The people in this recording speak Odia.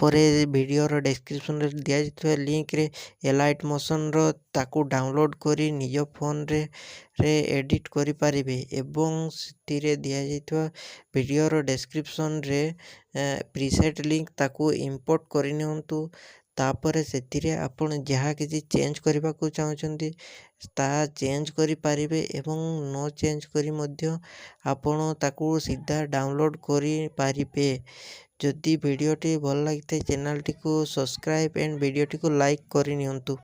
ତାପରେ ଭିଡ଼ିଓର ଡେସ୍କ୍ରିପସନ୍ରେ ଦିଆଯାଇଥିବା ଲିଙ୍କରେ ଏଲାଇଟ୍ ମୋସନ୍ର ତାକୁ ଡାଉନଲୋଡ଼୍ କରି ନିଜ ଫୋନ୍ରେ ଏଡ଼ିଟ୍ କରିପାରିବେ ଏବଂ ସେଥିରେ ଦିଆଯାଇଥିବା ଭିଡ଼ିଓର ଡେସ୍କ୍ରିପସନ୍ରେ ପ୍ରିସେଟ୍ ଲିଙ୍କ ତାକୁ ଇମ୍ପୋର୍ଟ କରିନିଅନ୍ତୁ। ତାପରେ ସେଥିରେ ଆପଣ ଯାହା କିଛି ଚେଞ୍ଜ କରିବାକୁ ଚାହୁଁଛନ୍ତି ତାହା ଚେଞ୍ଜ କରିପାରିବେ ଏବଂ ନ ଚେଞ୍ଜ କରି ମଧ୍ୟ ଆପଣ ତାକୁ ସିଧା ଡାଉନଲୋଡ଼୍ କରିପାରିବେ। ଯଦି ଭିଡ଼ିଓଟି ଭଲ ଲାଗିଥାଏ ଚ୍ୟାନେଲଟିକୁ ସବସ୍କ୍ରାଇବ୍ ଆଣ୍ଡ ଭିଡ଼ିଓଟିକୁ ଲାଇକ୍ କରିନିଅନ୍ତୁ।